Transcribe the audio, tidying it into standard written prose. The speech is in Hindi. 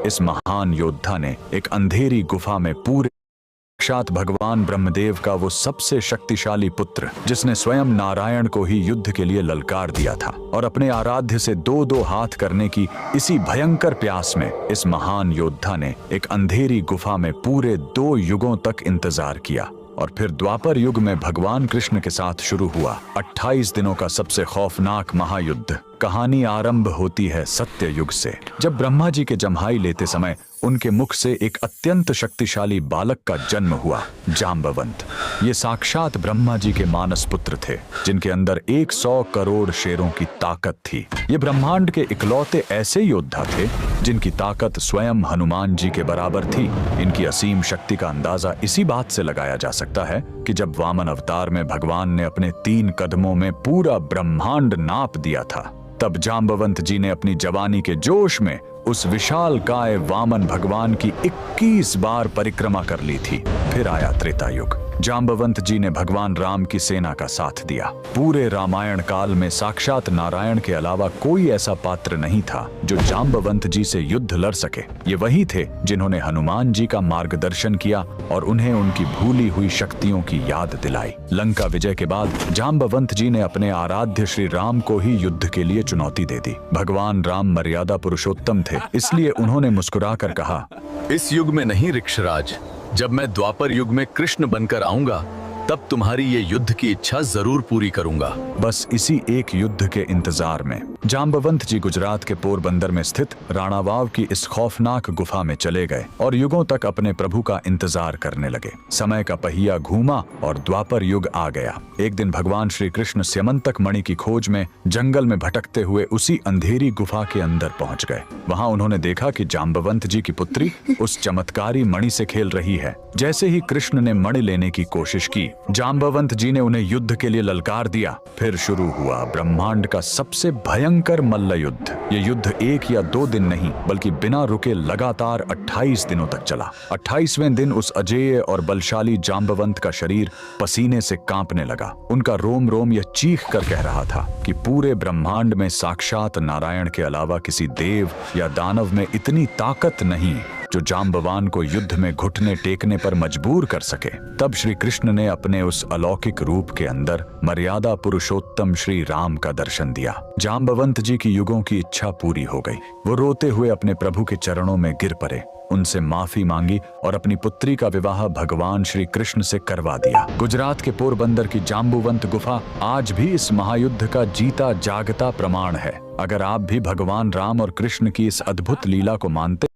इस महान योद्धा ने एक अंधेरी गुफा में पूरे साक्षात भगवान ब्रह्मदेव का वो सबसे शक्तिशाली पुत्र, जिसने स्वयं नारायण को ही युद्ध के लिए ललकार दिया था, और अपने आराध्य से दो दो हाथ करने की इसी भयंकर प्यास में इस महान योद्धा ने एक अंधेरी गुफा में पूरे 2 युगों तक इंतजार किया। और फिर द्वापर युग में भगवान कृष्ण के साथ शुरू हुआ 28 दिनों का सबसे खौफनाक महायुद्ध। कहानी आरंभ होती है सत्य युग से, जब ब्रह्मा जी के जम्हाई लेते समय उनके मुख से एक अत्यंत शक्तिशाली बालक का जन्म हुआ, जाम्बवंत। ये साक्षात ब्रह्मा जी के मानस पुत्र थे, जिनके अंदर 100 करोड़ शेरों की ताकत थी। ये ब्रह्मांड के इकलौते ऐसे योद्धा थे जिनकी ताकत स्वयं हनुमान जी के बराबर थी। इनकी असीम शक्ति का अंदाजा इसी बात से लगाया जा सकता है कि जब वामन अवतार में भगवान ने अपने 3 कदमों में पूरा ब्रह्मांड नाप दिया था, तब जाम्बवंत जी ने अपनी जवानी के जोश में उस विशाल काय वामन भगवान की 21 बार परिक्रमा कर ली थी। फिर आया त्रेता युग। जाम्बवंत जी ने भगवान राम की सेना का साथ दिया। पूरे रामायण काल में साक्षात नारायण के अलावा कोई ऐसा पात्र नहीं था जो जाम्बवंत जी से युद्ध लड़ सके। ये वही थे जिन्होंने हनुमान जी का मार्गदर्शन किया और उन्हें उनकी भूली हुई शक्तियों की याद दिलाई। लंका विजय के बाद जाम्बवंत जी ने अपने आराध्य श्री राम को ही युद्ध के लिए चुनौती दे दी। भगवान राम मर्यादा पुरुषोत्तम थे, इसलिए उन्होंने मुस्कुराकर कहा, इस युग में नहीं ऋक्षराज, जब मैं द्वापर युग में कृष्ण बनकर आऊंगा तब तुम्हारी ये युद्ध की इच्छा जरूर पूरी करूंगा। बस इसी एक युद्ध के इंतजार में जाम्बवंत जी गुजरात के पोरबंदर में स्थित राणावाव की इस खौफनाक गुफा में चले गए और युगों तक अपने प्रभु का इंतजार करने लगे। समय का पहिया घूमा और द्वापर युग आ गया। एक दिन भगवान श्री कृष्ण स्यमंतक मणि की खोज में जंगल में भटकते हुए उसी अंधेरी गुफा के अंदर पहुंच गए। वहां उन्होंने देखा कि जाम्बवंत जी की पुत्री उस चमत्कारी मणि से खेल रही है। जैसे ही कृष्ण ने मणि लेने की कोशिश की, जाम्बवंत जी ने उन्हें युद्ध के लिए ललकार दिया। फिर शुरू हुआ ब्रह्मांड का सबसे भयंकर मल्ल युद्ध। ये युद्ध 1 या 2 दिन नहीं, बल्कि बिना रुके लगातार 28 दिनों तक चला। 28वें दिन उस अजेय और बलशाली जाम्बवंत का शरीर पसीने से कांपने लगा। उनका रोम रोम यह चीख कर कह रहा था कि पूरे ब्रह्मांड में साक्षात नारायण के अलावा किसी देव या दानव में इतनी ताकत नहीं जो जाम्बवान को युद्ध में घुटने टेकने पर मजबूर कर सके। तब श्री कृष्ण ने अपने उस अलौकिक रूप के अंदर मर्यादा पुरुषोत्तम श्री राम का दर्शन दिया। जाम्बवंत जी की युगों की इच्छा पूरी हो गई। वो रोते हुए अपने प्रभु के चरणों में गिर पड़े, उनसे माफी मांगी और अपनी पुत्री का विवाह भगवान श्री कृष्ण से करवा दिया। गुजरात के पोरबंदर की जाम्बुवंत गुफा आज भी इस महायुद्ध का जीता जागता प्रमाण है। अगर आप भी भगवान राम और कृष्ण की इस अद्भुत लीला को मानते